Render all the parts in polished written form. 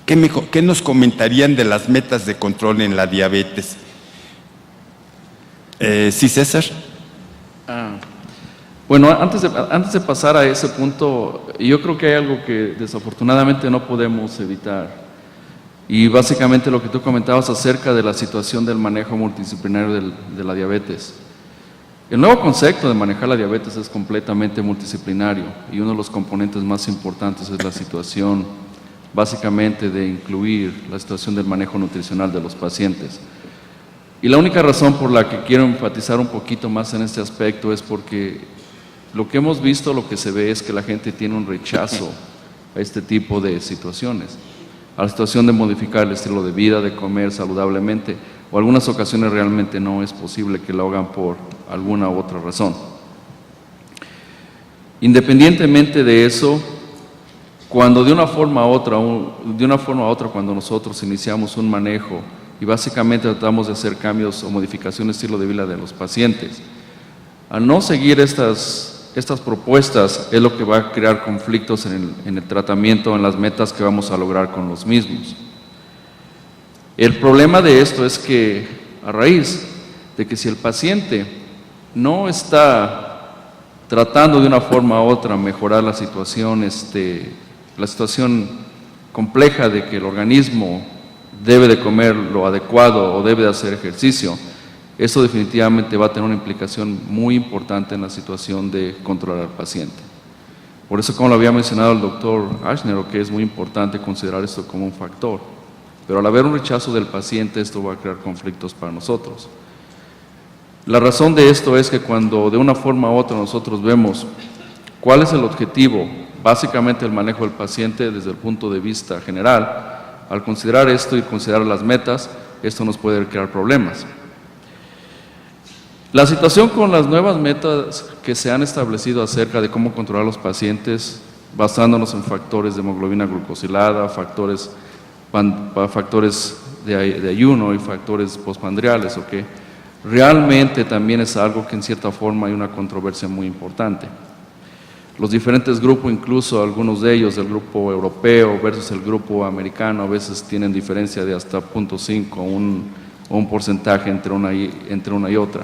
¿Qué nos comentarían de las metas de control en la diabetes? Sí, César. Bueno, antes de pasar a ese punto, yo creo que hay algo que desafortunadamente no podemos evitar. Y básicamente lo que tú comentabas acerca de la situación del manejo multidisciplinario de la diabetes. El nuevo concepto de manejar la diabetes es completamente multidisciplinario y uno de los componentes más importantes es la situación básicamente de incluir la situación del manejo nutricional de los pacientes. Y la única razón por la que quiero enfatizar un poquito más en este aspecto es porque lo que hemos visto, lo que se ve es que la gente tiene un rechazo a este tipo de situaciones, a la situación de modificar el estilo de vida, de comer saludablemente, o algunas ocasiones realmente no es posible que lo hagan por alguna u otra razón. Independientemente de eso, cuando de una forma u otra, cuando nosotros iniciamos un manejo y básicamente tratamos de hacer cambios o modificaciones de estilo de vida de los pacientes, al no seguir estas propuestas es lo que va a crear conflictos en el tratamiento, en las metas que vamos a lograr con los mismos. El problema de esto es que a raíz de que si el paciente no está tratando de una forma u otra mejorar la situación compleja de que el organismo debe de comer lo adecuado o debe de hacer ejercicio, eso definitivamente va a tener una implicación muy importante en la situación de controlar al paciente. Por eso, como lo había mencionado el doctor Ashner, que es muy importante considerar esto como un factor. Pero al haber un rechazo del paciente, esto va a crear conflictos para nosotros. La razón de esto es que cuando de una forma u otra nosotros vemos cuál es el objetivo, básicamente el manejo del paciente desde el punto de vista general, al considerar esto y considerar las metas, esto nos puede crear problemas. La situación con las nuevas metas que se han establecido acerca de cómo controlar a los pacientes, basándonos en factores de hemoglobina glucosilada, factores de ayuno y factores postprandiales, realmente también es algo que en cierta forma hay una controversia muy importante. Los diferentes grupos, incluso algunos de ellos, el grupo europeo versus el grupo americano, a veces tienen diferencia de hasta 0.5 o un porcentaje entre una y otra.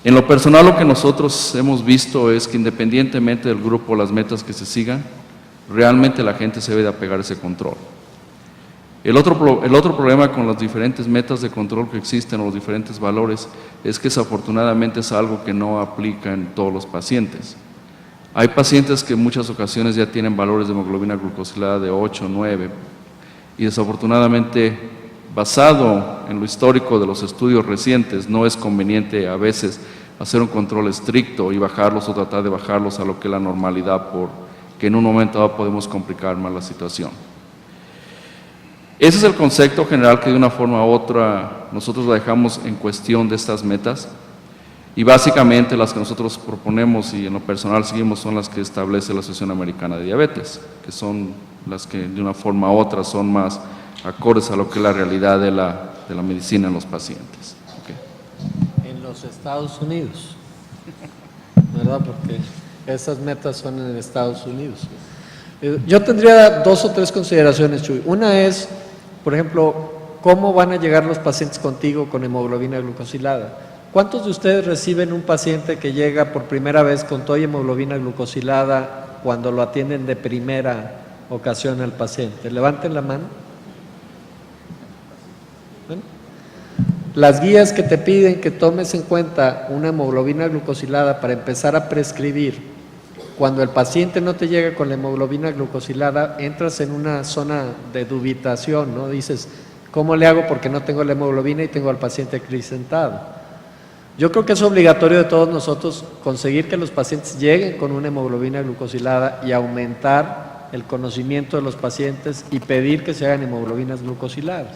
En lo personal, lo que nosotros hemos visto es que independientemente del grupo, las metas que se sigan, realmente la gente se debe de apegar a ese control. El otro problema con las diferentes metas de control que existen o los diferentes valores es que desafortunadamente es algo que no aplica en todos los pacientes. Hay pacientes que en muchas ocasiones ya tienen valores de hemoglobina glucosilada de 8, 9 y desafortunadamente, basado en lo histórico de los estudios recientes, no es conveniente a veces hacer un control estricto y bajarlos o tratar de bajarlos a lo que es la normalidad, porque en un momento dado podemos complicar más la situación. Ese es el concepto general que de una forma u otra nosotros la dejamos en cuestión de estas metas y básicamente las que nosotros proponemos y en lo personal seguimos son las que establece la Asociación Americana de Diabetes, que son las que de una forma u otra son más acordes a lo que es la realidad de la medicina en los pacientes. En los Estados Unidos, ¿verdad? Porque esas metas son en Estados Unidos. Yo tendría 2 o 3 consideraciones, Chuy. Una es, por ejemplo, ¿cómo van a llegar los pacientes contigo con hemoglobina glucosilada? ¿Cuántos de ustedes reciben un paciente que llega por primera vez con toda hemoglobina glucosilada cuando lo atienden de primera ocasión al paciente? Levanten la mano. ¿Ven? Las guías que te piden que tomes en cuenta una hemoglobina glucosilada para empezar a prescribir, cuando el paciente no te llega con la hemoglobina glucosilada, entras en una zona de dubitación, ¿no? Dices, ¿cómo le hago porque no tengo la hemoglobina y tengo al paciente aquí sentado? Yo creo que es obligatorio de todos nosotros conseguir que los pacientes lleguen con una hemoglobina glucosilada y aumentar el conocimiento de los pacientes y pedir que se hagan hemoglobinas glucosiladas.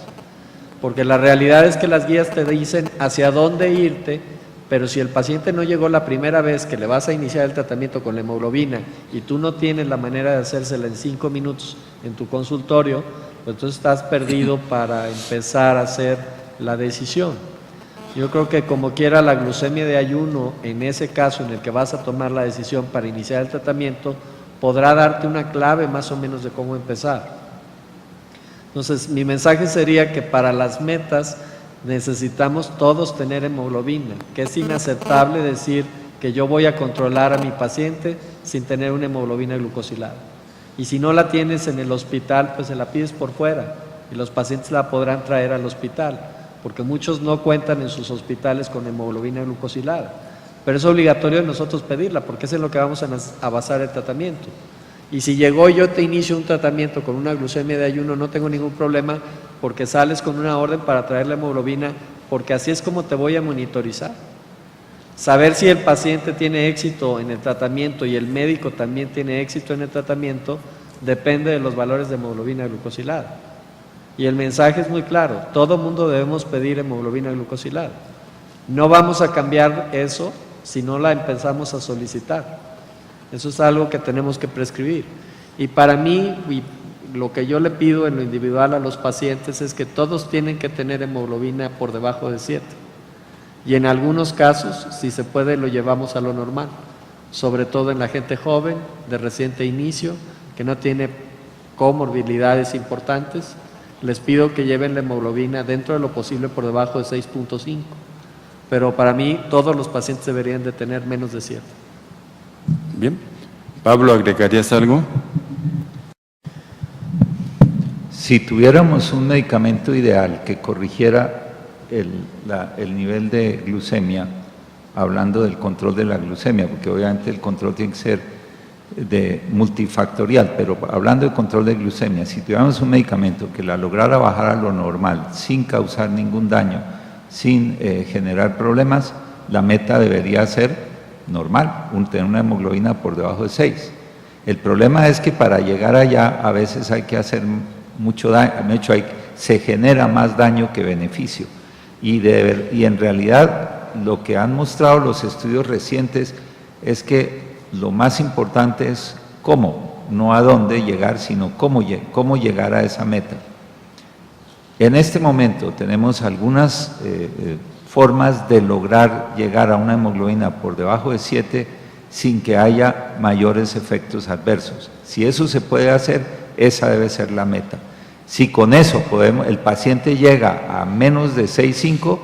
Porque la realidad es que las guías te dicen hacia dónde irte, pero si el paciente no llegó la primera vez que le vas a iniciar el tratamiento con la hemoglobina y tú no tienes la manera de hacérsela en 5 minutos en tu consultorio, pues entonces estás perdido para empezar a hacer la decisión. Yo creo que como quiera la glucemia de ayuno, en ese caso en el que vas a tomar la decisión para iniciar el tratamiento, podrá darte una clave más o menos de cómo empezar. Entonces, mi mensaje sería que para las metas necesitamos todos tener hemoglobina, que es inaceptable decir que yo voy a controlar a mi paciente sin tener una hemoglobina glucosilada. Y si no la tienes en el hospital, pues se la pides por fuera y los pacientes la podrán traer al hospital, porque muchos no cuentan en sus hospitales con hemoglobina glucosilada. Pero es obligatorio de nosotros pedirla, porque es en lo que vamos a basar el tratamiento. Y si llegó y yo te inicio un tratamiento con una glucemia de ayuno, no tengo ningún problema, porque sales con una orden para traer la hemoglobina, porque así es como te voy a monitorizar. Saber si el paciente tiene éxito en el tratamiento y el médico también tiene éxito en el tratamiento depende de los valores de hemoglobina glucosilada. Y el mensaje es muy claro, todo mundo debemos pedir hemoglobina glucosilada. No vamos a cambiar eso si no la empezamos a solicitar. Eso es algo que tenemos que prescribir. Y para mí, lo que yo le pido en lo individual a los pacientes es que todos tienen que tener hemoglobina por debajo de 7. Y en algunos casos, si se puede, lo llevamos a lo normal, sobre todo en la gente joven, de reciente inicio, que no tiene comorbilidades importantes. Les pido que lleven la hemoglobina dentro de lo posible por debajo de 6.5. Pero para mí, todos los pacientes deberían de tener menos de 7. Bien. Pablo, ¿agregarías algo? Si tuviéramos un medicamento ideal que corrigiera el nivel de glucemia, hablando del control de la glucemia, porque obviamente el control tiene que ser multifactorial, pero hablando de control de glucemia, si tuviéramos un medicamento que la lograra bajar a lo normal, sin causar ningún daño, sin generar problemas, la meta debería ser normal, tener una hemoglobina por debajo de 6. El problema es que para llegar allá a veces hay que hacer mucho daño, se genera más daño que beneficio. Y en realidad lo que han mostrado los estudios recientes es que lo más importante es cómo, no a dónde llegar, sino cómo llegar a esa meta. En este momento tenemos algunas formas de lograr llegar a una hemoglobina por debajo de 7 sin que haya mayores efectos adversos. Si eso se puede hacer, esa debe ser la meta. Si con eso el paciente llega a menos de 6.5,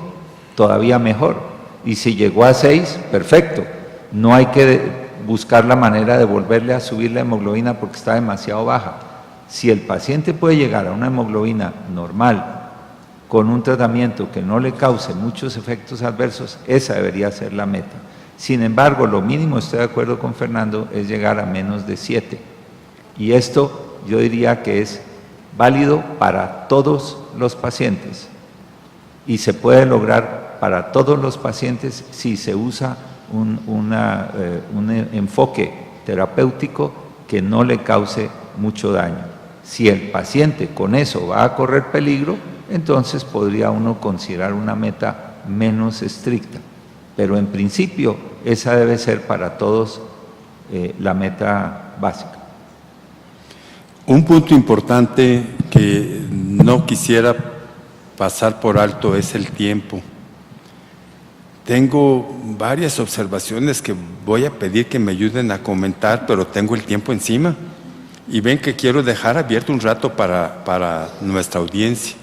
todavía mejor. Y si llegó a 6, perfecto. No hay que buscar la manera de volverle a subir la hemoglobina porque está demasiado baja. Si el paciente puede llegar a una hemoglobina normal con un tratamiento que no le cause muchos efectos adversos, esa debería ser la meta. Sin embargo, lo mínimo, estoy de acuerdo con Fernando, es llegar a menos de 7. Y esto yo diría que es válido para todos los pacientes y se puede lograr para todos los pacientes si se usa un enfoque terapéutico que no le cause mucho daño. Si el paciente con eso va a correr peligro, entonces podría uno considerar una meta menos estricta, pero en principio esa debe ser para todos la meta básica. Un punto importante que no quisiera pasar por alto es el tiempo. Tengo varias observaciones que voy a pedir que me ayuden a comentar, pero tengo el tiempo encima. Y ven que quiero dejar abierto un rato para nuestra audiencia.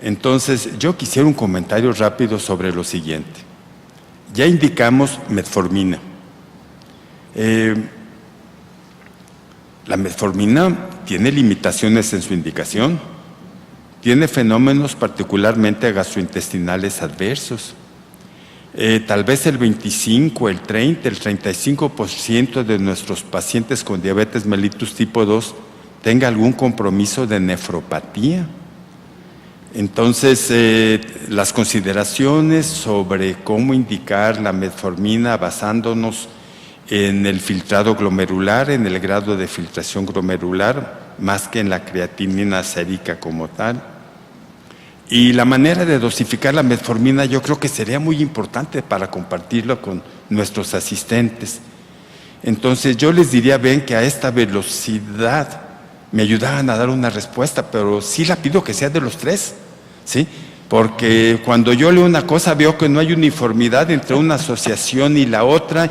Entonces, yo quisiera un comentario rápido sobre lo siguiente. Ya indicamos metformina. La metformina tiene limitaciones en su indicación, tiene fenómenos particularmente gastrointestinales adversos. Tal vez el 25, el 30, el 35% de nuestros pacientes con diabetes mellitus tipo 2 tenga algún compromiso de nefropatía. Entonces, las consideraciones sobre cómo indicar la metformina basándonos en el filtrado glomerular, en el grado de filtración glomerular, más que en la creatinina sérica como tal. Y la manera de dosificar la metformina yo creo que sería muy importante para compartirlo con nuestros asistentes. Entonces yo les diría, ven, que a esta velocidad me ayudaran a dar una respuesta, pero sí la pido que sea de los tres, ¿sí? Porque cuando yo leo una cosa veo que no hay uniformidad entre una asociación y la otra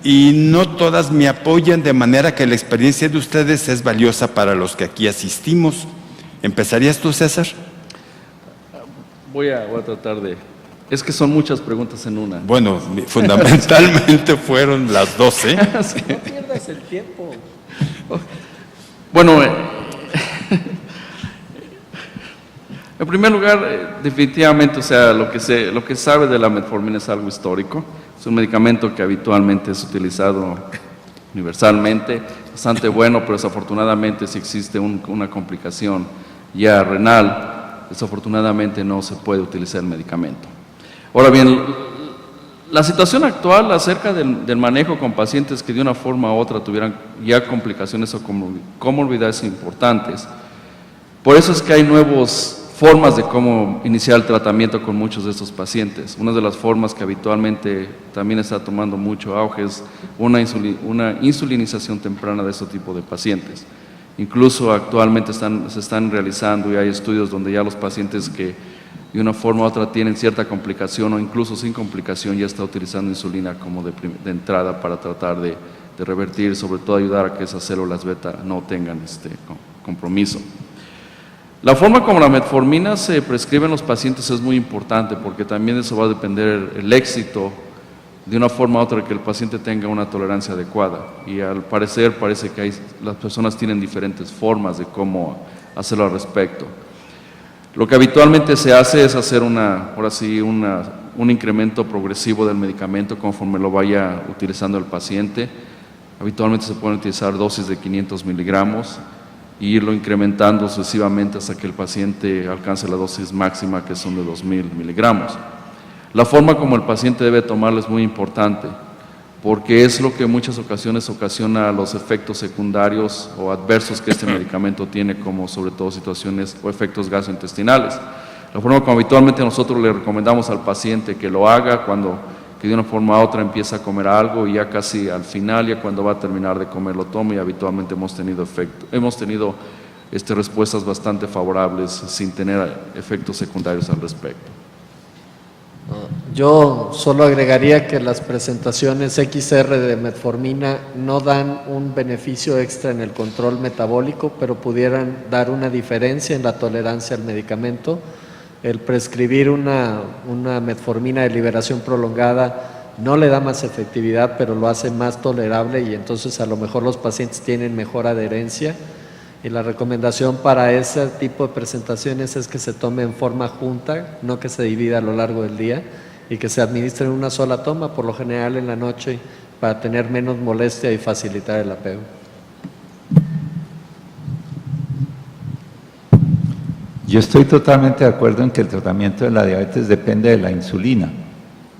y no todas me apoyan, de manera que la experiencia de ustedes es valiosa para los que aquí asistimos. ¿Empezarías tú, César? Voy a tratar de... Es que son muchas preguntas en una. Bueno, fundamentalmente fueron las 12. Sí. No pierdas el tiempo. Bueno, en primer lugar, definitivamente, o sea, lo que sabe de la metformina es algo histórico. Es un medicamento que habitualmente es utilizado universalmente, bastante bueno, pero desafortunadamente si existe una complicación ya renal, desafortunadamente no se puede utilizar el medicamento. Ahora bien, la situación actual acerca del manejo con pacientes que de una forma u otra tuvieran ya complicaciones o comorbilidades importantes, por eso es que hay nuevas formas de cómo iniciar el tratamiento con muchos de estos pacientes. Una de las formas que habitualmente también está tomando mucho auge es una insulinización temprana de este tipo de pacientes. Incluso actualmente se están realizando y hay estudios donde ya los pacientes que de una forma u otra tienen cierta complicación o incluso sin complicación ya está utilizando insulina como de entrada para tratar de revertir, sobre todo ayudar a que esas células beta no tengan compromiso. La forma como la metformina se prescribe en los pacientes es muy importante porque también de eso va a depender el éxito de una forma u otra que el paciente tenga una tolerancia adecuada y al parecer parece que las personas tienen diferentes formas de cómo hacerlo al respecto. Lo que habitualmente se hace es hacer un incremento progresivo del medicamento conforme lo vaya utilizando el paciente. Habitualmente se pueden utilizar dosis de 500 miligramos e irlo incrementando sucesivamente hasta que el paciente alcance la dosis máxima que son de 2000 miligramos. La forma como el paciente debe tomarlo es muy importante porque es lo que en muchas ocasiones ocasiona los efectos secundarios o adversos que este medicamento tiene, como sobre todo situaciones o efectos gastrointestinales. La forma como habitualmente nosotros le recomendamos al paciente que lo haga que de una forma u otra empieza a comer algo y ya casi al final, ya cuando va a terminar de comer lo toma y habitualmente hemos tenido respuestas bastante favorables sin tener efectos secundarios al respecto. Yo solo agregaría que las presentaciones XR de metformina no dan un beneficio extra en el control metabólico, pero pudieran dar una diferencia en la tolerancia al medicamento. El prescribir una metformina de liberación prolongada no le da más efectividad, pero lo hace más tolerable y entonces a lo mejor los pacientes tienen mejor adherencia. Y la recomendación para ese tipo de presentaciones es que se tome en forma junta, no que se divida a lo largo del día y que se administre en una sola toma, por lo general en la noche, para tener menos molestia y facilitar el apego. Yo estoy totalmente de acuerdo en que el tratamiento de la diabetes depende de la insulina,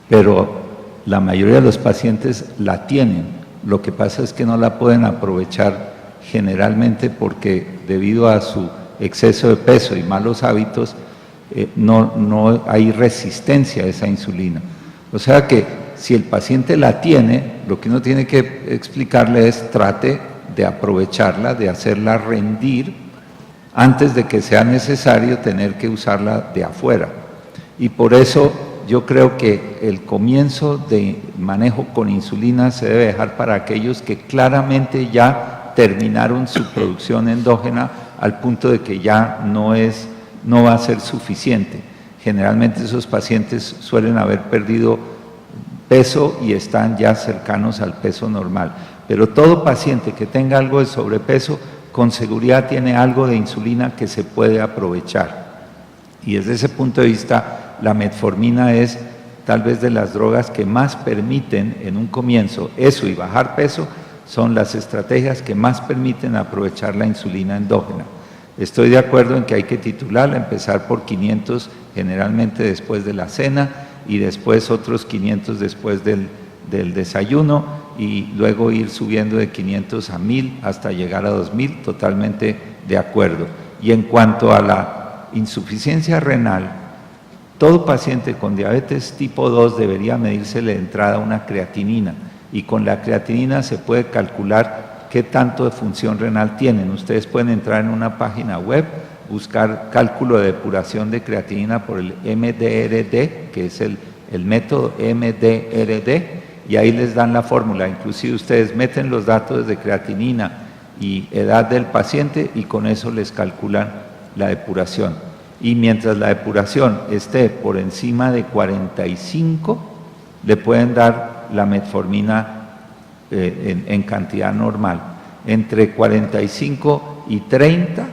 pero la mayoría de los pacientes la tienen. Lo que pasa es que no la pueden aprovechar generalmente porque debido a su exceso de peso y malos hábitos no hay resistencia a esa insulina. O sea que si el paciente la tiene, lo que uno tiene que explicarle es trate de aprovecharla, de hacerla rendir antes de que sea necesario tener que usarla de afuera. Y por eso yo creo que el comienzo de manejo con insulina se debe dejar para aquellos que claramente ya terminaron su producción endógena al punto de que ya no va a ser suficiente. Generalmente esos pacientes suelen haber perdido peso y están ya cercanos al peso normal. Pero todo paciente que tenga algo de sobrepeso, con seguridad tiene algo de insulina que se puede aprovechar. Y desde ese punto de vista, la metformina es tal vez de las drogas que más permiten en un comienzo eso y bajar peso, son las estrategias que más permiten aprovechar la insulina endógena. Estoy de acuerdo en que hay que titularla, empezar por 500 generalmente después de la cena y después otros 500 después del desayuno y luego ir subiendo de 500 a 1000 hasta llegar a 2000, totalmente de acuerdo. Y en cuanto a la insuficiencia renal, todo paciente con diabetes tipo 2 debería medírsele de entrada una creatinina y con la creatinina se puede calcular qué tanto de función renal tienen. Ustedes pueden entrar en una página web, buscar cálculo de depuración de creatinina por el MDRD, que es el método MDRD, y ahí les dan la fórmula. Inclusive ustedes meten los datos de creatinina y edad del paciente y con eso les calculan la depuración. Y mientras la depuración esté por encima de 45, le pueden dar la metformina en cantidad normal. Entre 45 y 30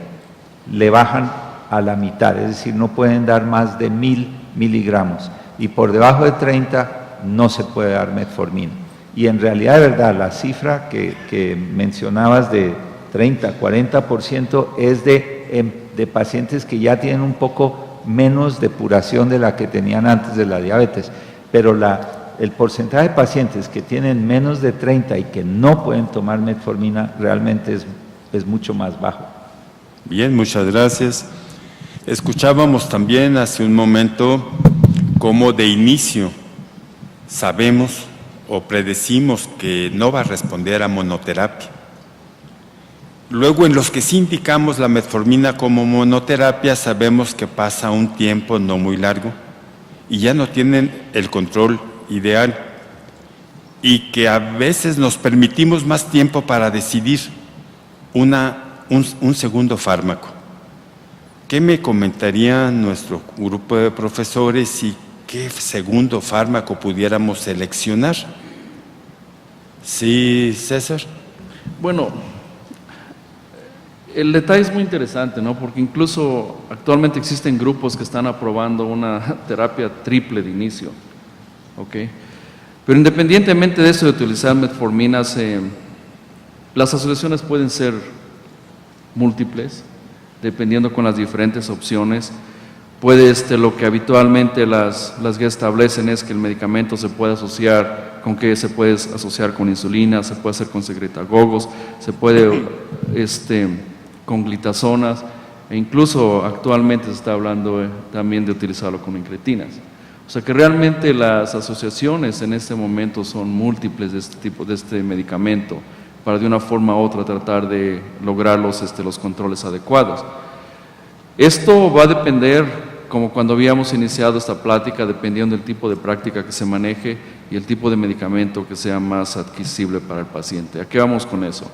le bajan a la mitad, es decir, no pueden dar más de 1000 miligramos. Y por debajo de 30 no se puede dar metformina. Y en realidad, de verdad, la cifra que mencionabas de 30, 40% es de pacientes que ya tienen un poco menos depuración de la que tenían antes de la diabetes. Pero el porcentaje de pacientes que tienen menos de 30 y que no pueden tomar metformina realmente es mucho más bajo. Bien, muchas gracias. Escuchábamos también hace un momento cómo de inicio sabemos o predecimos que no va a responder a monoterapia. Luego, en los que sí indicamos la metformina como monoterapia, sabemos que pasa un tiempo no muy largo y ya no tienen el control ideal y que a veces nos permitimos más tiempo para decidir un segundo fármaco. ¿Qué me comentaría nuestro grupo de profesores y qué segundo fármaco pudiéramos seleccionar? Sí, César. Bueno, el detalle es muy interesante, ¿no? Porque incluso actualmente existen grupos que están aprobando una terapia triple de inicio, ¿ok? Pero independientemente de eso de utilizar metforminas, las asociaciones pueden ser múltiples, dependiendo con las diferentes opciones. Puede lo que habitualmente las guías establecen es que el medicamento se puede asociar con con insulina, se puede hacer con secretagogos, se puede con glitazonas, e incluso actualmente se está hablando también de utilizarlo con incretinas. O sea que realmente las asociaciones en este momento son múltiples de este tipo, de este medicamento, para de una forma u otra tratar de lograr los controles adecuados. Esto va a depender, como cuando habíamos iniciado esta plática, dependiendo del tipo de práctica que se maneje y el tipo de medicamento que sea más adquisible para el paciente. ¿A qué vamos con eso?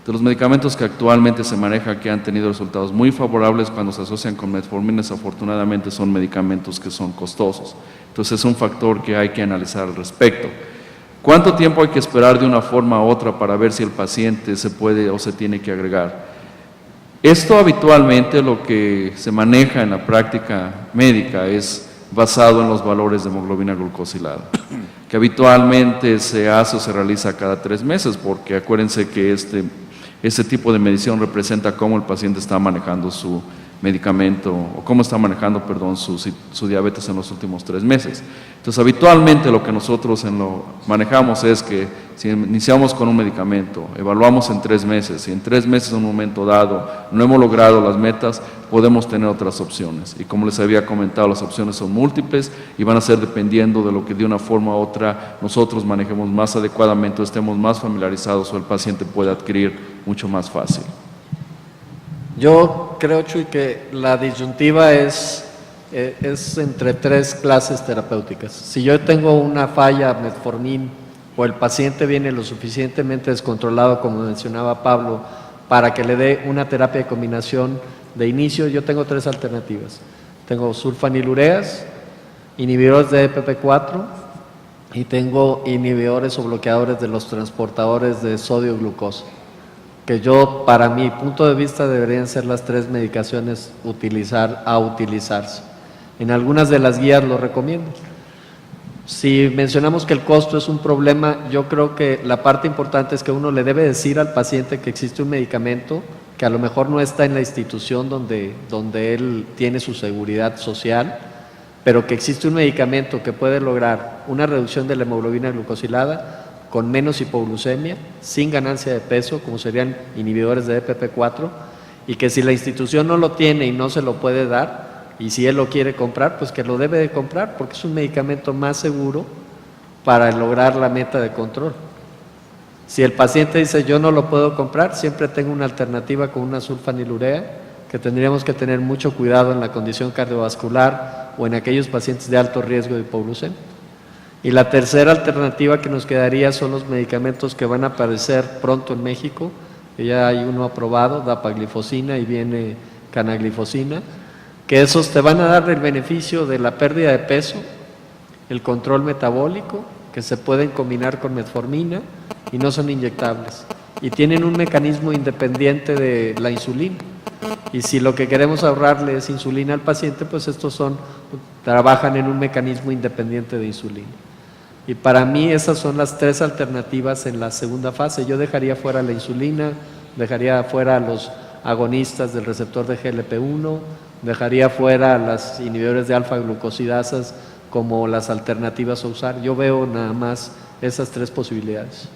De los medicamentos que actualmente se manejan, que han tenido resultados muy favorables cuando se asocian con metformina, desafortunadamente son medicamentos que son costosos. Entonces es un factor que hay que analizar al respecto. ¿Cuánto tiempo hay que esperar de una forma u otra para ver si el paciente se puede o se tiene que agregar? Esto habitualmente lo que se maneja en la práctica médica es basado en los valores de hemoglobina glucosilada, que habitualmente se hace o se realiza cada 3 meses, porque acuérdense que este tipo de medición representa cómo el paciente está manejando su medicamento, o cómo está manejando, perdón, su diabetes en los últimos 3 meses. Entonces, habitualmente lo que nosotros manejamos es que si iniciamos con un medicamento, evaluamos en 3 meses, y en 3 meses en un momento dado no hemos logrado las metas, podemos tener otras opciones. Y como les había comentado, las opciones son múltiples y van a ser dependiendo de lo que de una forma u otra nosotros manejemos más adecuadamente, o estemos más familiarizados, o el paciente pueda adquirir mucho más fácil. Yo creo, Chuy, que la disyuntiva es entre 3 clases terapéuticas. Si yo tengo una falla metformin o el paciente viene lo suficientemente descontrolado, como mencionaba Pablo, para que le dé una terapia de combinación de inicio, yo tengo 3 alternativas. Tengo sulfanilureas, inhibidores de EPP4 y tengo inhibidores o bloqueadores de los transportadores de sodio-glucosa, que yo, para mi punto de vista, deberían ser las 3 medicaciones a utilizarse. En algunas de las guías lo recomiendo. Si mencionamos que el costo es un problema, yo creo que la parte importante es que uno le debe decir al paciente que existe un medicamento que a lo mejor no está en la institución donde él tiene su seguridad social, pero que existe un medicamento que puede lograr una reducción de la hemoglobina glucosilada con menos hipoglucemia, sin ganancia de peso, como serían inhibidores de EPP4, y que si la institución no lo tiene y no se lo puede dar, y si él lo quiere comprar, pues que lo debe de comprar, porque es un medicamento más seguro para lograr la meta de control. Si el paciente dice yo no lo puedo comprar, siempre tengo una alternativa con una sulfanilurea, que tendríamos que tener mucho cuidado en la condición cardiovascular o en aquellos pacientes de alto riesgo de hipoglucemia. Y la tercera alternativa que nos quedaría son los medicamentos que van a aparecer pronto en México, que ya hay uno aprobado, dapaglifosina, y viene canaglifosina, que esos te van a dar el beneficio de la pérdida de peso, el control metabólico, que se pueden combinar con metformina y no son inyectables. Y tienen un mecanismo independiente de la insulina. Y si lo que queremos ahorrarle es insulina al paciente, pues estos trabajan en un mecanismo independiente de insulina. Y para mí esas son las tres alternativas en la segunda fase. Yo dejaría fuera la insulina, dejaría fuera a los agonistas del receptor de GLP-1, dejaría fuera a las inhibidores de alfa-glucosidasas como las alternativas a usar. Yo veo nada más esas tres posibilidades.